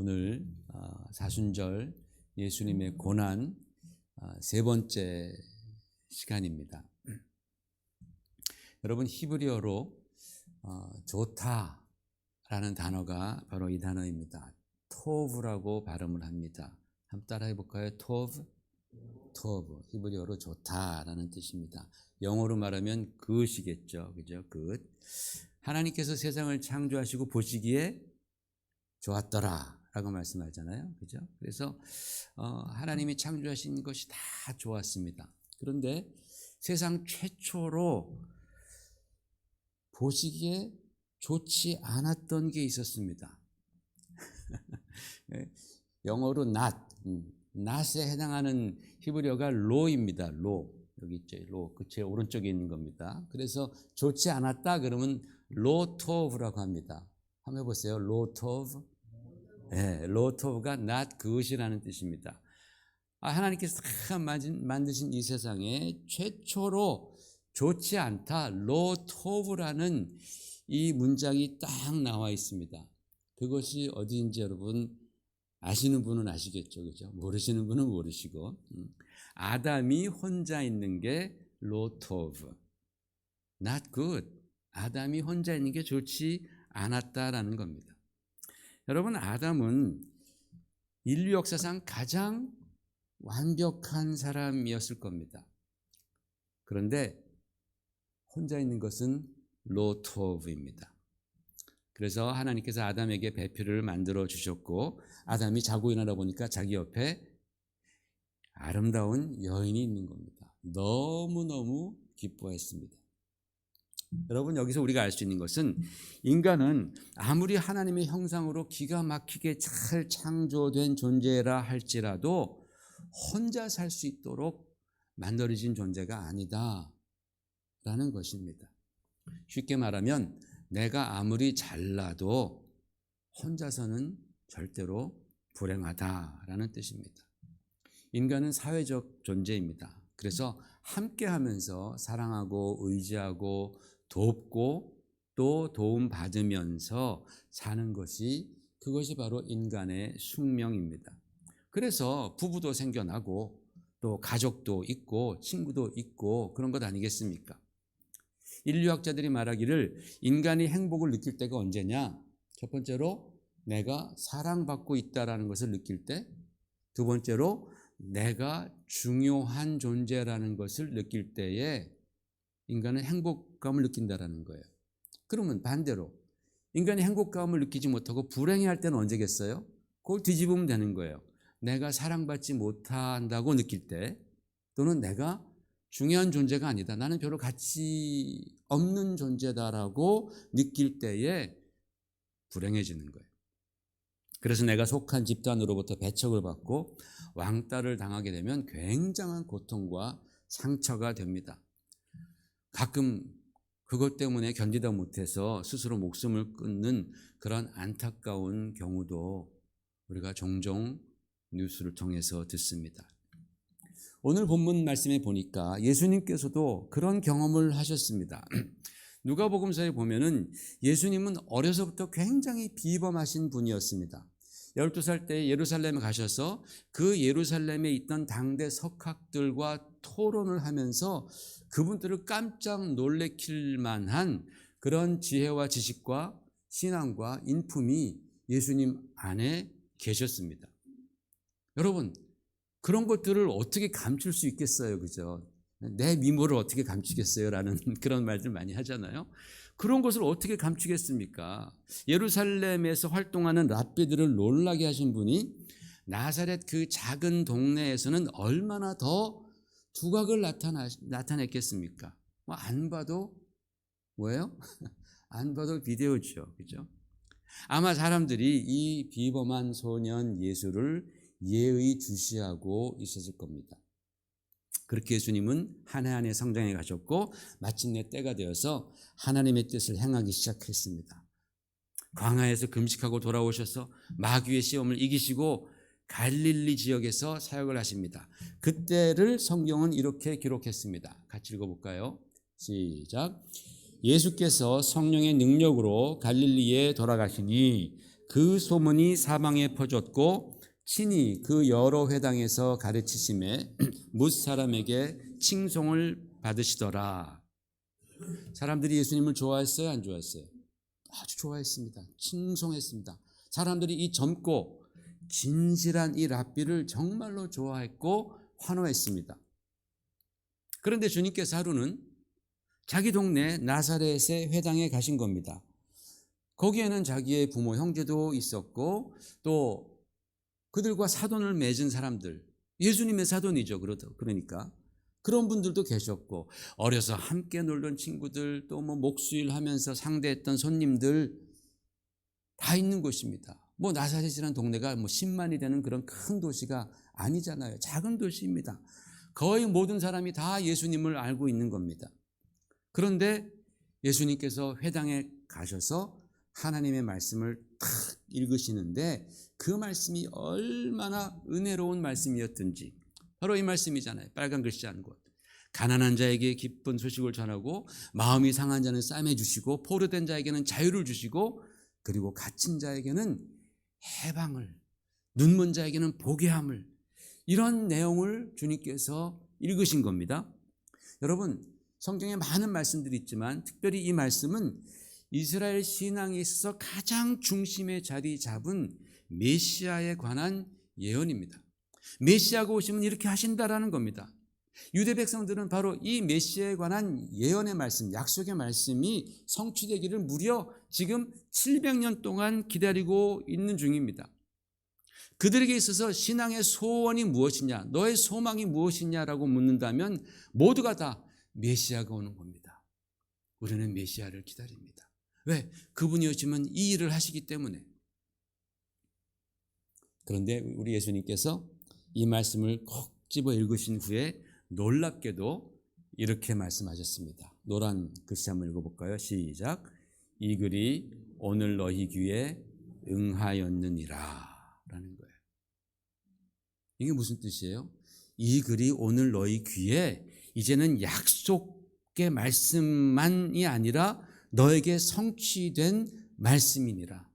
오늘 사순절 예수님의 고난 세 번째 시간입니다. 여러분, 히브리어로 좋다라는 단어가 바로 이 단어입니다. 토브라고 발음을 합니다. 한번 따라해 볼까요? 토브. 히브리어로 좋다라는 뜻입니다. 영어로 말하면 good이겠죠. 그죠? good. 하나님께서 세상을 창조하시고 보시기에 좋았더라 라고 말씀하잖아요. 그죠? 그래서 하나님이 창조하신 것이 다 좋았습니다. 그런데 세상 최초로 보시기에 좋지 않았던 게 있었습니다. 영어로 not에 해당하는 히브리어가 low입니다. low. 여기 있죠. low. 그 제 오른쪽에 있는 겁니다. 그래서 좋지 않았다 그러면 low tov라고 합니다. 한번 해보세요. low tov. 네, low tov가 not good이라는 뜻입니다. 하나님께서 만드신 이 세상에 최초로 좋지 않다, low tov라는 이 문장이 딱 나와 있습니다. 그것이 어디인지 여러분 아시는 분은 아시겠죠, 그죠? 모르시는 분은 모르시고, 아담이 혼자 있는 게 low tov, not good. 아담이 혼자 있는 게 좋지 않았다라는 겁니다. 여러분, 아담은 인류 역사상 가장 완벽한 사람이었을 겁니다. 그런데 혼자 있는 것은 low tov입니다. 그래서 하나님께서 아담에게 배필을 만들어 주셨고, 아담이 자고 일어나 보니까 자기 옆에 아름다운 여인이 있는 겁니다. 너무너무 기뻐했습니다. 여러분, 여기서 우리가 알 수 있는 것은 인간은 아무리 하나님의 형상으로 기가 막히게 잘 창조된 존재라 할지라도 혼자 살 수 있도록 만들어진 존재가 아니다라는 것입니다. 쉽게 말하면 내가 아무리 잘나도 혼자서는 절대로 불행하다라는 뜻입니다. 인간은 사회적 존재입니다. 그래서 함께하면서 사랑하고 의지하고 돕고 또 도움받으면서 사는 그것이 바로 인간의 숙명입니다. 그래서 부부도 생겨나고 또 가족도 있고 친구도 있고 그런 것 아니겠습니까? 인류학자들이 말하기를 인간이 행복을 느낄 때가 언제냐? 첫 번째로 내가 사랑받고 있다는 것을 느낄 때, 두 번째로 내가 중요한 존재라는 것을 느낄 때에 인간은 행복감을 느낀다는 거예요. 그러면 반대로 인간이 행복감을 느끼지 못하고 불행해할 때는 언제겠어요? 그걸 뒤집으면 되는 거예요. 내가 사랑받지 못한다고 느낄 때, 또는 내가 중요한 존재가 아니다, 나는 별로 가치 없는 존재다라고 느낄 때에 불행해지는 거예요. 그래서 내가 속한 집단으로부터 배척을 받고 왕따를 당하게 되면 굉장한 고통과 상처가 됩니다. 가끔 그것 때문에 견디다 못해서 스스로 목숨을 끊는 그런 안타까운 경우도 우리가 종종 뉴스를 통해서 듣습니다. 오늘 본문 말씀에 보니까 예수님께서도 그런 경험을 하셨습니다. 누가복음서에 보면은 예수님은 어려서부터 굉장히 비범하신 분이었습니다. 12살 때 예루살렘에 가셔서 그 예루살렘에 있던 당대 석학들과 토론을 하면서 그분들을 깜짝 놀래킬 만한 그런 지혜와 지식과 신앙과 인품이 예수님 안에 계셨습니다. 여러분, 그런 것들을 어떻게 감출 수 있겠어요, 그죠? 내 미모를 어떻게 감추겠어요? 라는 그런 말들 많이 하잖아요. 그런 것을 어떻게 감추겠습니까? 예루살렘에서 활동하는 랍비들을 놀라게 하신 분이 나사렛 그 작은 동네에서는 얼마나 더 두각을 나타냈겠습니까? 안 봐도 뭐예요? 안 봐도 비디오죠, 그죠? 아마 사람들이 이 비범한 소년 예수를 예의주시하고 있었을 겁니다. 그렇게 예수님은 한 해 한 해 성장해 가셨고 마침내 때가 되어서 하나님의 뜻을 행하기 시작했습니다. 광야에서 금식하고 돌아오셔서 마귀의 시험을 이기시고 갈릴리 지역에서 사역을 하십니다. 그때를 성경은 이렇게 기록했습니다. 같이 읽어볼까요? 시작. 예수께서 성령의 능력으로 갈릴리에 돌아가시니 그 소문이 사방에 퍼졌고 친히 그 여러 회당에서 가르치심에 뭇 사람에게 칭송을 받으시더라. 사람들이 예수님을 좋아했어요, 안 좋아했어요? 아주 좋아했습니다. 칭송했습니다. 사람들이 이 젊고 진실한 이 랍비를 정말로 좋아했고 환호했습니다. 그런데 주님께서 하루는 자기 동네 나사렛의 회당에 가신 겁니다. 거기에는 자기의 부모 형제도 있었고 또 그들과 사돈을 맺은 사람들, 예수님의 사돈이죠. 그러니까 그런 분들도 계셨고 어려서 함께 놀던 친구들, 또 뭐 목수일 하면서 상대했던 손님들 다 있는 곳입니다. 뭐 나사렛이라는 동네가 뭐 10만이 되는 그런 큰 도시가 아니잖아요. 작은 도시입니다. 거의 모든 사람이 다 예수님을 알고 있는 겁니다. 그런데 예수님께서 회당에 가셔서 하나님의 말씀을 탁 읽으시는데 그 말씀이 얼마나 은혜로운 말씀이었든지 바로 이 말씀이잖아요. 빨간 글씨한 곳. 가난한 자에게 기쁜 소식을 전하고 마음이 상한 자는 싸매 주시고 포로된 자에게는 자유를 주시고 그리고 갇힌 자에게는 해방을, 눈먼 자에게는 보게 함을, 이런 내용을 주님께서 읽으신 겁니다. 여러분, 성경에 많은 말씀들이 있지만 특별히 이 말씀은 이스라엘 신앙에 있어서 가장 중심에 자리 잡은 메시아에 관한 예언입니다. 메시아가 오시면 이렇게 하신다라는 겁니다. 유대 백성들은 바로 이 메시아에 관한 예언의 말씀, 약속의 말씀이 성취되기를 무려 지금 700년 동안 기다리고 있는 중입니다. 그들에게 있어서 신앙의 소원이 무엇이냐, 너의 소망이 무엇이냐라고 묻는다면 모두가 다 메시아가 오는 겁니다. 우리는 메시아를 기다립니다. 왜? 그분이 오시면 이 일을 하시기 때문에. 그런데 우리 예수님께서 이 말씀을 콕 집어 읽으신 후에 놀랍게도 이렇게 말씀하셨습니다. 노란 글씨 한번 읽어볼까요? 시작. 이 글이 오늘 너희 귀에 응하였느니라 라는 거예요. 이게 무슨 뜻이에요? 이 글이 오늘 너희 귀에 이제는 약속의 말씀만이 아니라 너에게 성취된 말씀이니라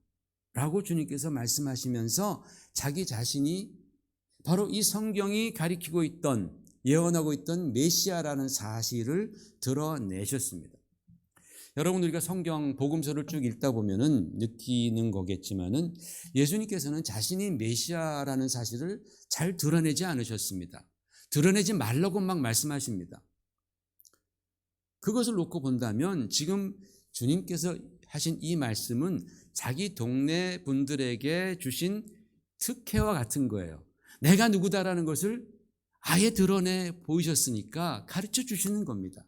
라고 주님께서 말씀하시면서 자기 자신이 바로 이 성경이 가리키고 있던, 예언하고 있던 메시아라는 사실을 드러내셨습니다. 여러분, 우리가 성경 복음서를 쭉 읽다 보면은 느끼는 거겠지만은 예수님께서는 자신이 메시아라는 사실을 잘 드러내지 않으셨습니다. 드러내지 말라고 막 말씀하십니다. 그것을 놓고 본다면 지금 주님께서 하신 이 말씀은 자기 동네 분들에게 주신 특혜와 같은 거예요. 내가 누구다라는 것을 아예 드러내 보이셨으니까 가르쳐 주시는 겁니다.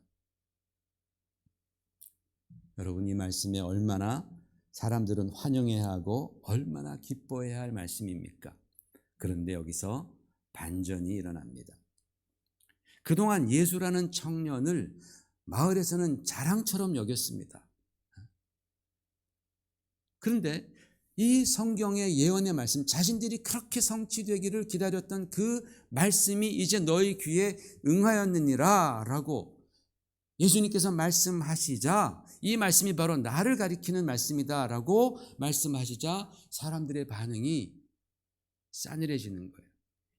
여러분, 이 말씀에 얼마나 사람들은 환영해야 하고 얼마나 기뻐해야 할 말씀입니까? 그런데 여기서 반전이 일어납니다. 그동안 예수라는 청년을 마을에서는 자랑처럼 여겼습니다. 그런데 이 성경의 예언의 말씀, 자신들이 그렇게 성취되기를 기다렸던 그 말씀이 이제 너희 귀에 응하였느니라 라고 예수님께서 말씀하시자, 이 말씀이 바로 나를 가리키는 말씀이다 라고 말씀하시자 사람들의 반응이 싸늘해지는 거예요.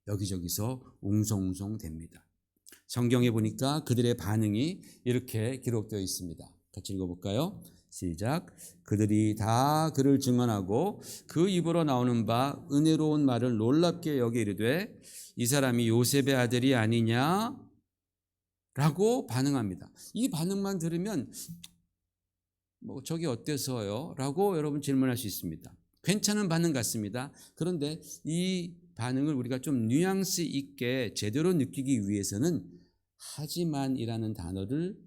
여기저기서 웅성웅성 됩니다. 성경에 보니까 그들의 반응이 이렇게 기록되어 있습니다. 같이 읽어볼까요? 시작. 그들이 다 그를 증언하고 그 입으로 나오는 바 은혜로운 말을 놀랍게 여겨 이르되 이 사람이 요셉의 아들이 아니냐? 라고 반응합니다. 이 반응만 들으면 뭐 저게 어때서요? 라고 여러분 질문할 수 있습니다. 괜찮은 반응 같습니다. 그런데 이 반응을 우리가 좀 뉘앙스 있게 제대로 느끼기 위해서는 하지만이라는 단어를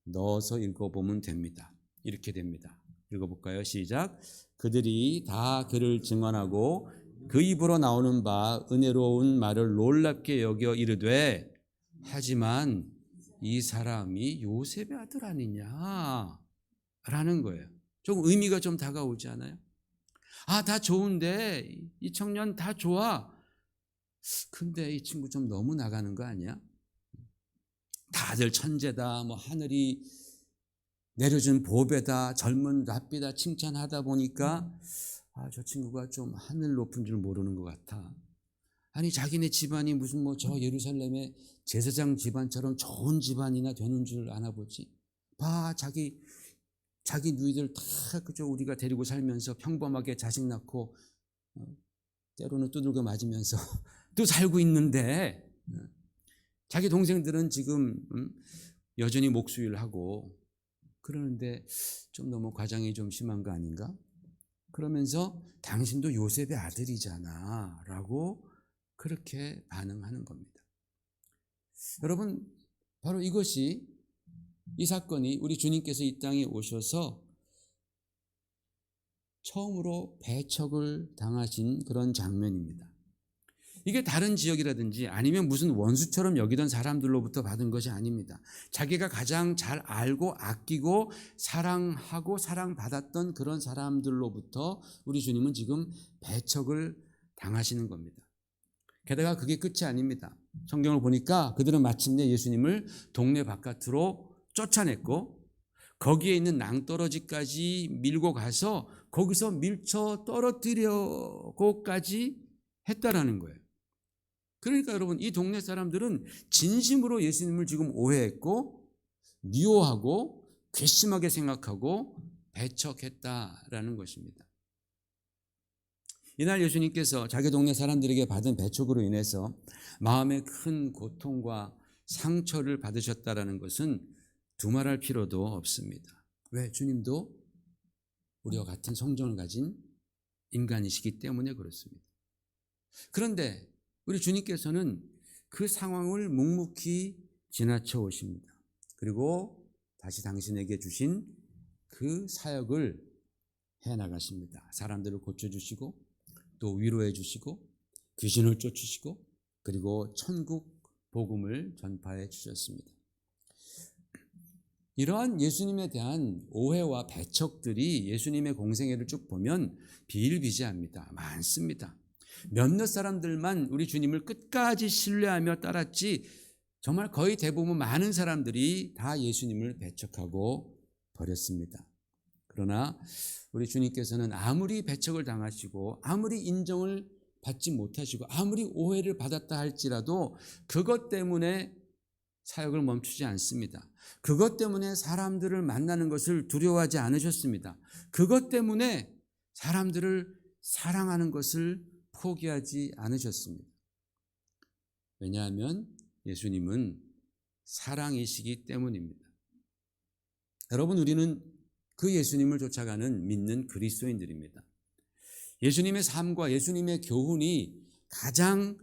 넣어서 읽어보면 됩니다. 이렇게 됩니다. 읽어볼까요? 시작. 그들이 다 그를 증언하고 그 입으로 나오는 바 은혜로운 말을 놀랍게 여겨 이르되 하지만 이 사람이 요셉의 아들 아니냐? 라는 거예요. 좀 의미가 좀 다가오지 않아요? 아, 다 좋은데 이 청년 다 좋아. 근데 이 친구 좀 너무 나가는 거 아니야? 다들 천재다, 뭐 하늘이 내려준 보배다, 젊은 랍비다 칭찬하다 보니까 저 친구가 좀 하늘 높은 줄 모르는 것 같아. 아니 자기네 집안이 무슨 뭐 저 예루살렘의 제사장 집안처럼 좋은 집안이나 되는 줄 아나 보지. 봐 자기 누이들 다 그저 우리가 데리고 살면서 평범하게 자식 낳고 때로는 두들겨 맞으면서 또 살고 있는데 자기 동생들은 지금 여전히 목수일하고 그러는데 좀 너무 과장이 좀 심한 거 아닌가? 그러면서 당신도 요셉의 아들이잖아 라고 그렇게 반응하는 겁니다. 여러분 바로 이것이 이 사건이 우리 주님께서 이 땅에 오셔서 처음으로 배척을 당하신 그런 장면입니다. 이게 다른 지역이라든지 아니면 무슨 원수처럼 여기던 사람들로부터 받은 것이 아닙니다. 자기가 가장 잘 알고 아끼고 사랑하고 사랑받았던 그런 사람들로부터 우리 주님은 지금 배척을 당하시는 겁니다. 게다가 그게 끝이 아닙니다. 성경을 보니까 그들은 마침내 예수님을 동네 바깥으로 쫓아냈고 거기에 있는 낭떠러지까지 밀고 가서 거기서 밀쳐 떨어뜨려고까지 했다라는 거예요. 그러니까 여러분 이 동네 사람들은 진심으로 예수님을 지금 오해했고 미워하고 괘씸하게 생각하고 배척했다라는 것입니다. 이날 예수님께서 자기 동네 사람들에게 받은 배척으로 인해서 마음에 큰 고통과 상처를 받으셨다라는 것은 두말할 필요도 없습니다. 왜? 주님도 우리와 같은 성정을 가진 인간이시기 때문에 그렇습니다. 그런데 우리 주님께서는 그 상황을 묵묵히 지나쳐 오십니다. 그리고 다시 당신에게 주신 그 사역을 해나가십니다. 사람들을 고쳐주시고 또 위로해 주시고 귀신을 쫓으시고 그리고 천국 복음을 전파해 주셨습니다. 이러한 예수님에 대한 오해와 배척들이 예수님의 공생애를 쭉 보면 비일비재합니다. 많습니다. 몇몇 사람들만 우리 주님을 끝까지 신뢰하며 따랐지 정말 거의 대부분 많은 사람들이 다 예수님을 배척하고 버렸습니다. 그러나 우리 주님께서는 아무리 배척을 당하시고 아무리 인정을 받지 못하시고 아무리 오해를 받았다 할지라도 그것 때문에 사역을 멈추지 않습니다. 그것 때문에 사람들을 만나는 것을 두려워하지 않으셨습니다. 그것 때문에 사람들을 사랑하는 것을 포기하지 않으셨습니다. 왜냐하면 예수님은 사랑이시기 때문입니다. 여러분 우리는 그 예수님을 쫓아가는 믿는 그리스도인들입니다. 예수님의 삶과 예수님의 교훈이 가장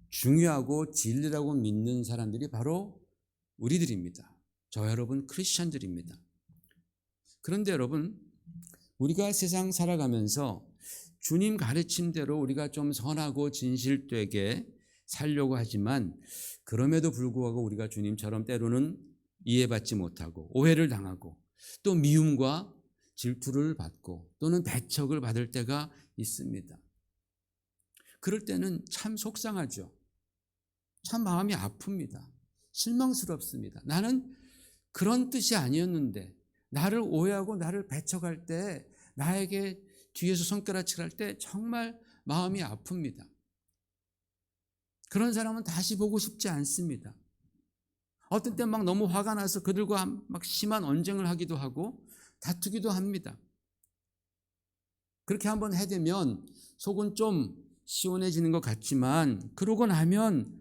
중요하고 진리라고 믿는 사람들이 바로 우리들입니다. 저 여러분 크리스천들입니다. 그런데 여러분 우리가 세상 살아가면서 주님 가르침대로 우리가 좀 선하고 진실되게 살려고 하지만 그럼에도 불구하고 우리가 주님처럼 때로는 이해받지 못하고 오해를 당하고 또 미움과 질투를 받고 또는 배척을 받을 때가 있습니다. 그럴 때는 참 속상하죠. 참 마음이 아픕니다. 실망스럽습니다. 나는 그런 뜻이 아니었는데 나를 오해하고 나를 배척할 때 나에게 뒤에서 손가락질 할 때 정말 마음이 아픕니다. 그런 사람은 다시 보고 싶지 않습니다. 어떤 때 막 너무 화가 나서 그들과 막 심한 언쟁을 하기도 하고 다투기도 합니다. 그렇게 한번 해대면 속은 좀 시원해지는 것 같지만 그러고 나면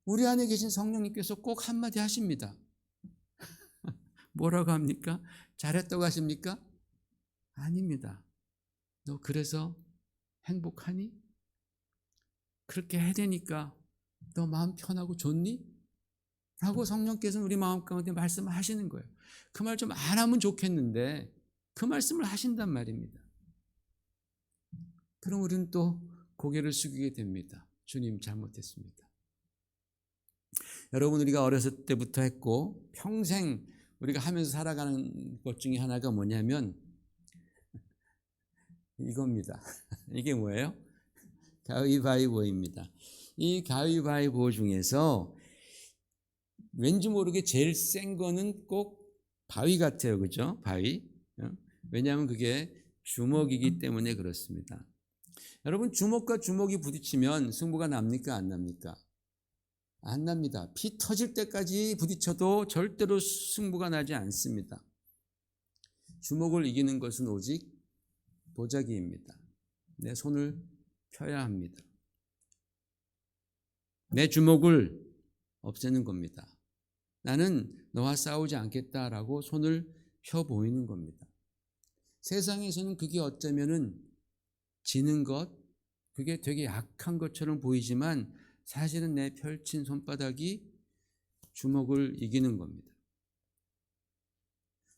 우리 안에 계신 성령님께서 꼭 한마디 하십니다. 뭐라고 합니까? 잘했다고 하십니까? 아닙니다. 너 그래서 행복하니? 그렇게 해대니까 너 마음 편하고 좋니? 라고 성령께서는 우리 마음 가운데 말씀하시는 거예요. 그 말 좀 안 하면 좋겠는데 그 말씀을 하신단 말입니다. 그럼 우리는 또 고개를 숙이게 됩니다. 주님 잘못했습니다. 여러분 우리가 어렸을 때부터 했고 평생 우리가 하면서 살아가는 것 중에 하나가 뭐냐면 이겁니다. 이게 뭐예요? 가위바위보입니다. 이 가위바위보 중에서 왠지 모르게 제일 센 거는 꼭 바위 같아요. 그죠? 바위. 왜냐하면 그게 주먹이기 때문에 그렇습니다. 여러분, 주먹과 주먹이 부딪히면 승부가 납니까? 안 납니까? 안 납니다. 피 터질 때까지 부딪혀도 절대로 승부가 나지 않습니다. 주먹을 이기는 것은 오직 보자기입니다. 내 손을 펴야 합니다. 내 주먹을 없애는 겁니다. 나는 너와 싸우지 않겠다라고 손을 펴 보이는 겁니다. 세상에서는 그게 어쩌면은 지는 것, 그게 되게 약한 것처럼 보이지만 사실은 내 펼친 손바닥이 주먹을 이기는 겁니다.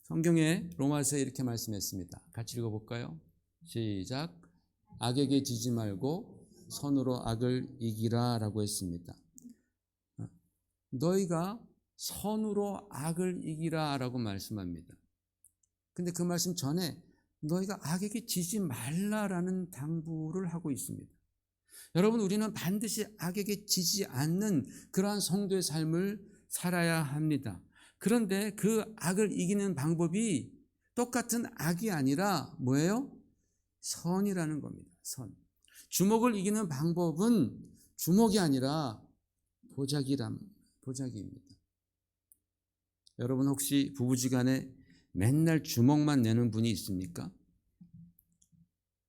성경에 로마서에 이렇게 말씀했습니다. 같이 읽어볼까요? 시작. 악에게 지지 말고 선으로 악을 이기라 라고 했습니다. 너희가 선으로 악을 이기라 라고 말씀합니다. 근데 그 말씀 전에 너희가 악에게 지지 말라라는 당부를 하고 있습니다. 여러분, 우리는 반드시 악에게 지지 않는 그러한 성도의 삶을 살아야 합니다. 그런데 그 악을 이기는 방법이 똑같은 악이 아니라 뭐예요? 선이라는 겁니다. 선. 주먹을 이기는 방법은 주먹이 아니라 보자기입니다. 여러분, 혹시 부부지간에 맨날 주먹만 내는 분이 있습니까?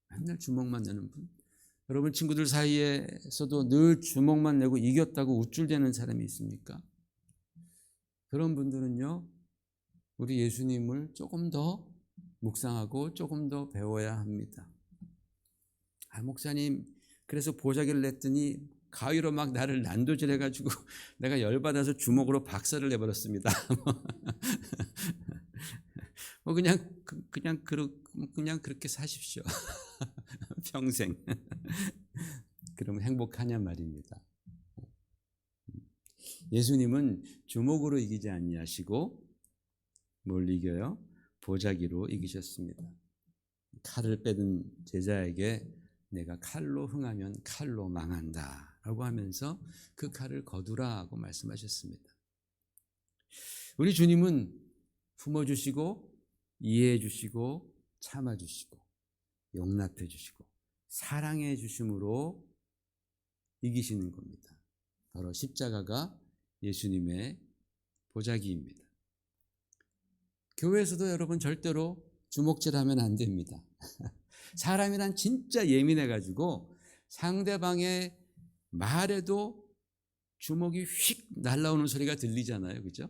맨날 주먹만 내는 분? 여러분, 친구들 사이에서도 늘 주먹만 내고 이겼다고 우쭐대는 사람이 있습니까? 그런 분들은요, 우리 예수님을 조금 더 묵상하고 조금 더 배워야 합니다. 목사님, 그래서 보자기를 냈더니 가위로 막 나를 난도질해가지고 내가 열받아서 주먹으로 박살을 내버렸습니다. 그냥 그렇게 사십시오. 평생. 그러면 행복하냐 말입니다. 예수님은 주먹으로 이기지 아니하시고 뭘 이겨요? 보자기로 이기셨습니다. 칼을 빼든 제자에게 내가 칼로 흥하면 칼로 망한다 라고 하면서 그 칼을 거두라고 말씀하셨습니다. 우리 주님은 품어주시고 이해해 주시고 참아 주시고 용납해 주시고 사랑해 주심으로 이기시는 겁니다. 바로 십자가가 예수님의 보자기입니다. 교회에서도 여러분 절대로 주먹질하면 안 됩니다. 사람이란 진짜 예민해가지고 상대방의 말에도 주먹이 휙 날아오는 소리가 들리잖아요. 그죠?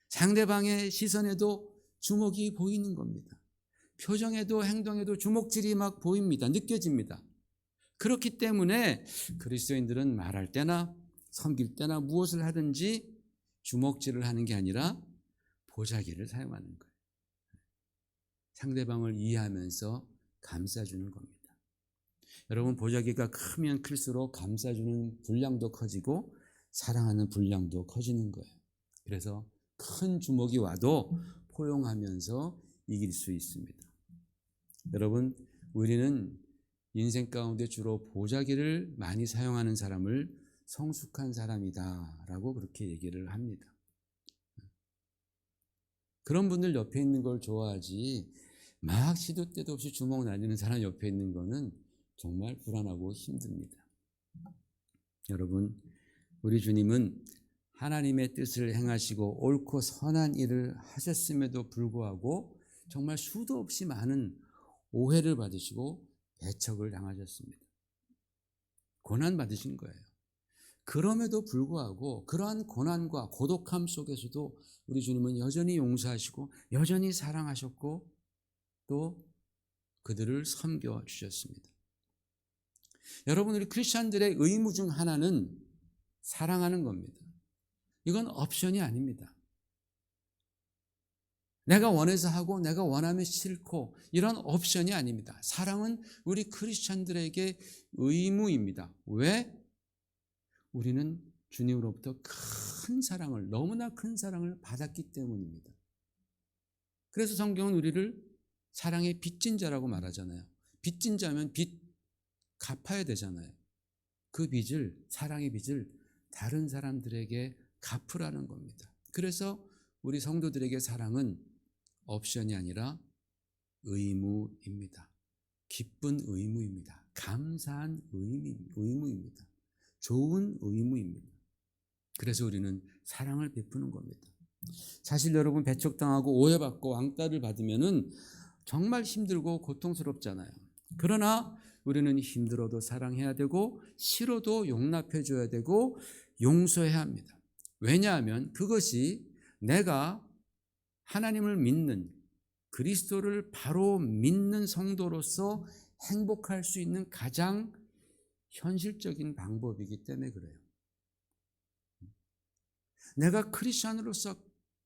상대방의 시선에도 주먹이 보이는 겁니다. 표정에도 행동에도 주먹질이 막 보입니다. 느껴집니다. 그렇기 때문에 그리스도인들은 말할 때나 섬길 때나 무엇을 하든지 주먹질을 하는 게 아니라 보자기를 사용하는 거예요. 상대방을 이해하면서 감싸주는 겁니다. 여러분, 보자기가 크면 클수록 감싸주는 분량도 커지고 사랑하는 분량도 커지는 거예요. 그래서 큰 주먹이 와도 포용하면서 이길 수 있습니다. 여러분, 우리는 인생 가운데 주로 보자기를 많이 사용하는 사람을 성숙한 사람이다 라고 그렇게 얘기를 합니다. 그런 분들 옆에 있는 걸 좋아하지 막 시도 때도 없이 주먹 날리는 사람 옆에 있는 거는 정말 불안하고 힘듭니다. 여러분, 우리 주님은 하나님의 뜻을 행하시고 옳고 선한 일을 하셨음에도 불구하고 정말 수도 없이 많은 오해를 받으시고 배척을 당하셨습니다. 고난 받으신 거예요. 그럼에도 불구하고 그러한 고난과 고독함 속에서도 우리 주님은 여전히 용서하시고 여전히 사랑하셨고 또 그들을 섬겨주셨습니다. 여러분, 우리 크리스찬들의 의무 중 하나는 사랑하는 겁니다. 이건 옵션이 아닙니다. 내가 원해서 하고 내가 원하면 싫고 이런 옵션이 아닙니다. 사랑은 우리 크리스찬들에게 의무입니다. 왜? 우리는 주님으로부터 큰 사랑을, 너무나 큰 사랑을 받았기 때문입니다. 그래서 성경은 우리를 사랑의 빚진 자라고 말하잖아요. 빚진 자면 빚 갚아야 되잖아요. 그 빚을, 사랑의 빚을 다른 사람들에게 갚으라는 겁니다. 그래서 우리 성도들에게 사랑은 옵션이 아니라 의무입니다. 기쁜 의무입니다. 감사한 의무입니다. 좋은 의무입니다. 그래서 우리는 사랑을 베푸는 겁니다. 사실 여러분, 배척당하고 오해받고 왕따를 받으면은 정말 힘들고 고통스럽잖아요. 그러나 우리는 힘들어도 사랑해야 되고 싫어도 용납해 줘야 되고 용서해야 합니다. 왜냐하면 그것이 내가 하나님을 믿는, 그리스도를 바로 믿는 성도로서 행복할 수 있는 가장 현실적인 방법이기 때문에 그래요. 내가 크리스찬으로서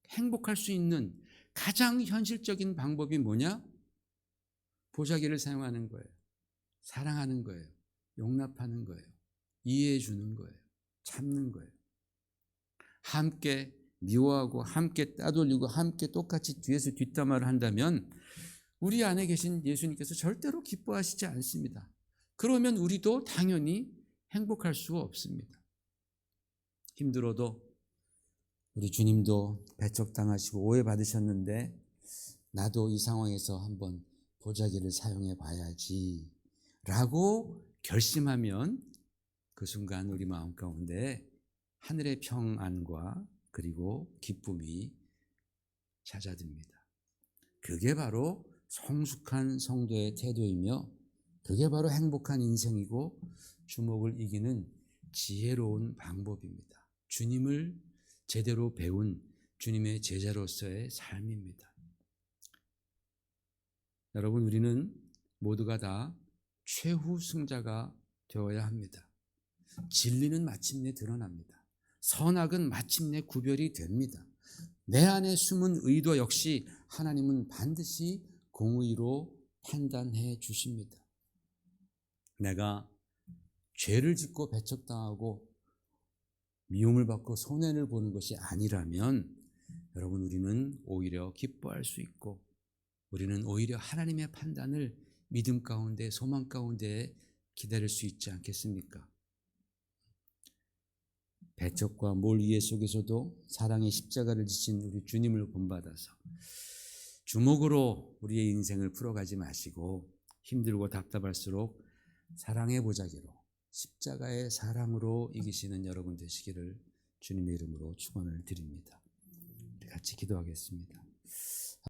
행복할 수 있는 가장 현실적인 방법이 뭐냐? 보자기를 사용하는 거예요. 사랑하는 거예요. 용납하는 거예요. 이해해 주는 거예요. 참는 거예요. 함께 미워하고 함께 따돌리고 함께 똑같이 뒤에서 뒷담화를 한다면 우리 안에 계신 예수님께서 절대로 기뻐하시지 않습니다. 그러면 우리도 당연히 행복할 수가 없습니다. 힘들어도 우리 주님도 배척당하시고 오해받으셨는데 나도 이 상황에서 한번 보자기를 사용해 봐야지 라고 결심하면 그 순간 우리 마음 가운데 하늘의 평안과 그리고 기쁨이 찾아듭니다. 그게 바로 성숙한 성도의 태도이며 그게 바로 행복한 인생이고 주목을 이기는 지혜로운 방법입니다. 주님을 제대로 배운 주님의 제자로서의 삶입니다. 여러분, 우리는 모두가 다 최후 승자가 되어야 합니다. 진리는 마침내 드러납니다. 선악은 마침내 구별이 됩니다. 내 안에 숨은 의도 역시 하나님은 반드시 공의로 판단해 주십니다. 내가 죄를 짓고 배척당하고 미움을 받고 손해를 보는 것이 아니라면 여러분, 우리는 오히려 기뻐할 수 있고 우리는 오히려 하나님의 판단을 믿음 가운데 소망 가운데 기다릴 수 있지 않겠습니까? 배척과 몰이해 속에서도 사랑의 십자가를 지신 우리 주님을 본받아서 주먹으로 우리의 인생을 풀어가지 마시고 힘들고 답답할수록 사랑의 보자기로 십자가의 사랑으로 이기시는 여러분 되시기를 주님의 이름으로 축원을 드립니다. 같이 기도하겠습니다.